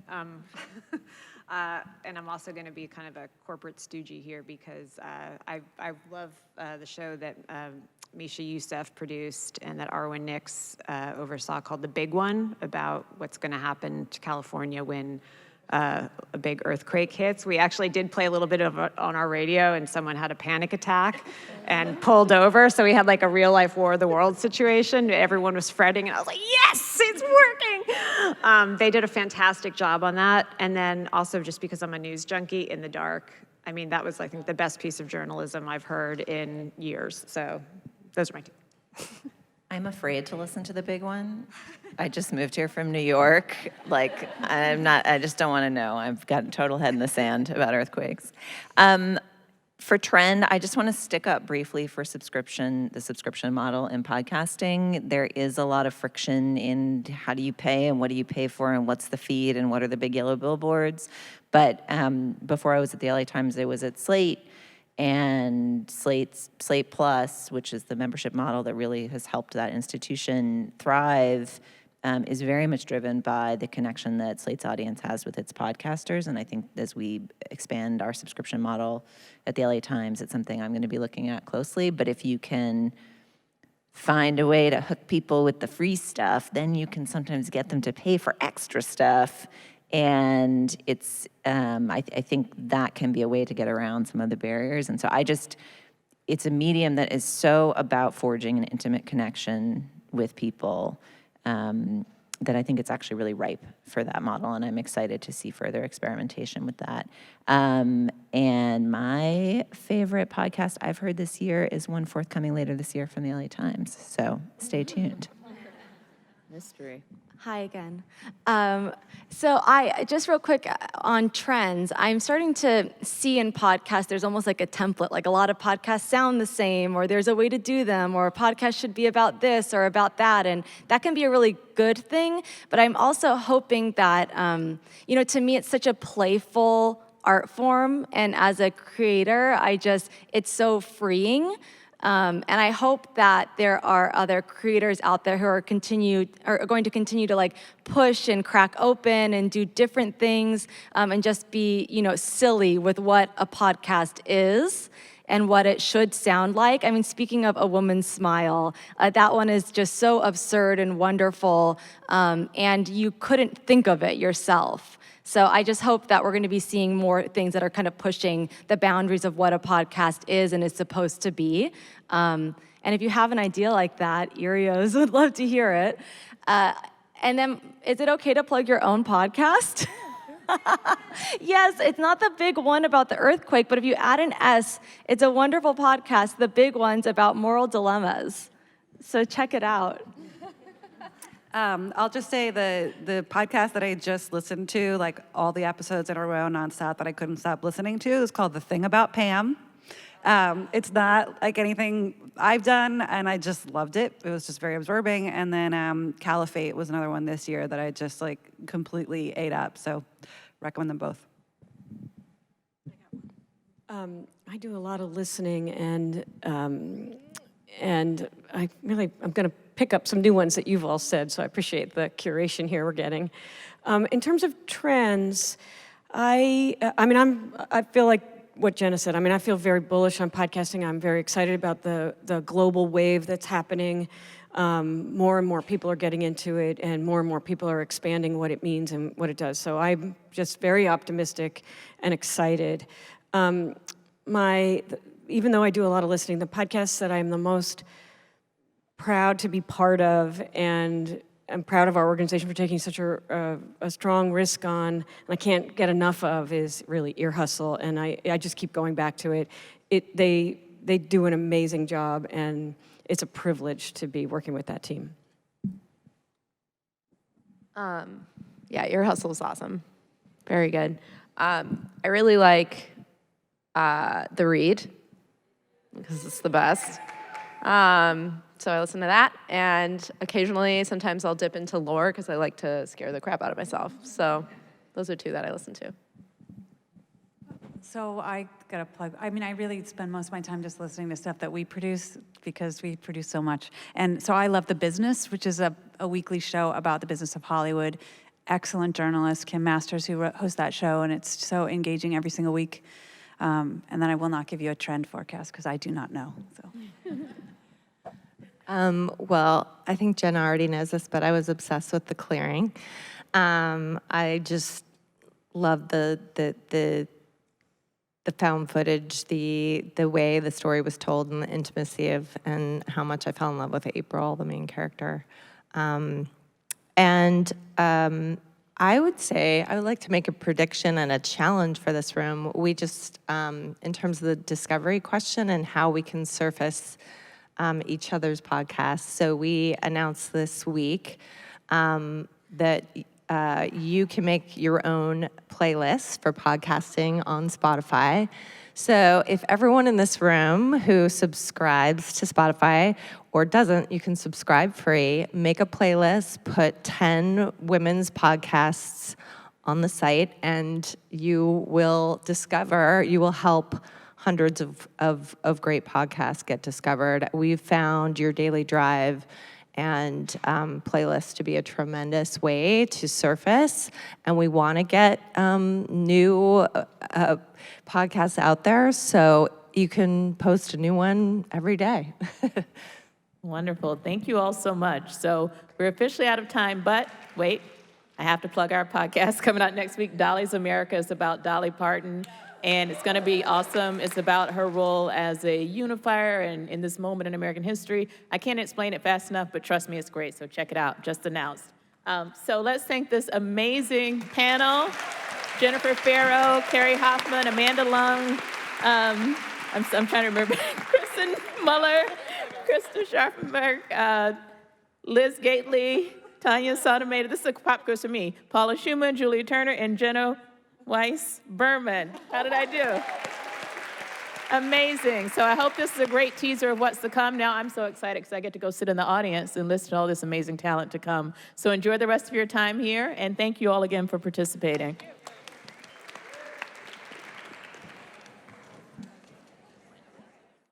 and I'm also going to be kind of a corporate stoogie here because I love the show that Misha Youssef produced and that Arwen Nix oversaw called The Big One, about what's going to happen to California when a big earthquake hits. We actually did play a little bit of it on our radio, and someone had a panic attack and pulled over. So we had like a real life War of the Worlds situation. Everyone was fretting, and I was like, yes, it's working. They did a fantastic job on that. And then also, just because I'm a news junkie, In the Dark. I mean, that was, I think, the best piece of journalism I've heard in years. So those are my two. I'm afraid to listen to The Big One. I just moved here from New York. Like, I just don't want to know. I've got a total head in the sand about earthquakes. For trend, I just want to stick up briefly for the subscription model in podcasting. There is a lot of friction in how do you pay and what do you pay for and what's the feed and what are the big yellow billboards. But before I was at the LA Times, I was at Slate, and Slate Plus, which is the membership model that really has helped that institution thrive, is very much driven by the connection that Slate's audience has with its podcasters. And I think as we expand our subscription model at the LA Times, it's something I'm going to be looking at closely. But if you can find a way to hook people with the free stuff, then you can sometimes get them to pay for extra stuff. And it's, I think that can be a way to get around some of the barriers. And so it's a medium that is so about forging an intimate connection with people that I think it's actually really ripe for that model. And I'm excited to see further experimentation with that. And my favorite podcast I've heard this year is one forthcoming later this year from the LA Times. So stay tuned. Mystery. Hi again. So just real quick on trends, I'm starting to see in podcasts, there's almost like a template, like a lot of podcasts sound the same, or there's a way to do them, or a podcast should be about this or about that, and that can be a really good thing, but I'm also hoping that, to me, it's such a playful art form, and as a creator, it's so freeing. And I hope that there are other creators out there who are going to continue to like push and crack open and do different things, and just be, silly with what a podcast is and what it should sound like. I mean, speaking of A Woman's Smile, that one is just so absurd and wonderful, and you couldn't think of it yourself. So I just hope that we're going to be seeing more things that are kind of pushing the boundaries of what a podcast is and is supposed to be. And if you have an idea like that, Earios would love to hear it. And then, is it okay to plug your own podcast? Yes, it's not the big one about the earthquake, but if you add an S, it's a wonderful podcast, The Big One's about moral dilemmas. So check it out. I'll just say the podcast that I just listened to, like all the episodes in a row nonstop that I couldn't stop listening to, is called The Thing About Pam. It's not like anything I've done, and I just loved it. It was just very absorbing. And then Caliphate was another one this year that I just like completely ate up. So recommend them both. I do a lot of listening, and I'm going to pick up some new ones that you've all said, so I appreciate the curation here we're getting. In terms of trends, I feel like what Jenna said. I mean, I feel very bullish on podcasting. I'm very excited about the global wave that's happening. More and more people are getting into it, and more people are expanding what it means and what it does. So I'm just very optimistic and excited. Even though I do a lot of listening, the podcasts that I'm the most proud to be part of, and I'm proud of our organization for taking such a strong risk on, and I can't get enough of, is really Ear Hustle, and I just keep going back to it. They do an amazing job, and it's a privilege to be working with that team. Yeah, Ear Hustle is awesome. Very good. I really like The Read, because it's the best. So I listen to that, and occasionally, sometimes I'll dip into lore, because I like to scare the crap out of myself. So those are two that I listen to. So I got to plug. I mean, I really spend most of my time just listening to stuff that we produce, because we produce so much. And so I love The Business, which is a weekly show about the business of Hollywood. Excellent journalist, Kim Masters, who hosts that show, and it's so engaging every single week. And then I will not give you a trend forecast, because I do not know. So. Well, I think Jenna already knows this, but I was obsessed with The Clearing. I just love the found footage, the way the story was told, and the intimacy of, and how much I fell in love with April, the main character. I would say I would like to make a prediction and a challenge for this room. We just, in terms of the discovery question and how we can surface each other's podcasts. So we announced this week that you can make your own playlist for podcasting on Spotify. So if everyone in this room who subscribes to Spotify or doesn't, you can subscribe free, make a playlist, put 10 women's podcasts on the site, and you will help hundreds of great podcasts get discovered. We've found Your Daily Drive and playlists to be a tremendous way to surface, and we want to get new podcasts out there, so you can post a new one every day. Wonderful. Thank you all so much. So we're officially out of time, but wait, I have to plug our podcast coming out next week. Dolly's America is about Dolly Parton, and it's going to be awesome. It's about her role as a unifier and in this moment in American history. I can't explain it fast enough, but trust me, it's great. So check it out. Just announced. So let's thank this amazing panel: Jennifer Ferro, Kerri Hoffman, Amanda Lund. I'm trying to remember. Kristen, Muller, Christa, Scharfenberg, Liz Gateley, Tanya, Somanader. This is a pop quiz for me. Paula, Szchuman, Julia Turner, and Jenna Weiss-Berman. How did I do? Amazing. So I hope this is a great teaser of what's to come. Now I'm so excited because I get to go sit in the audience and listen to all this amazing talent to come. So enjoy the rest of your time here, and thank you all again for participating.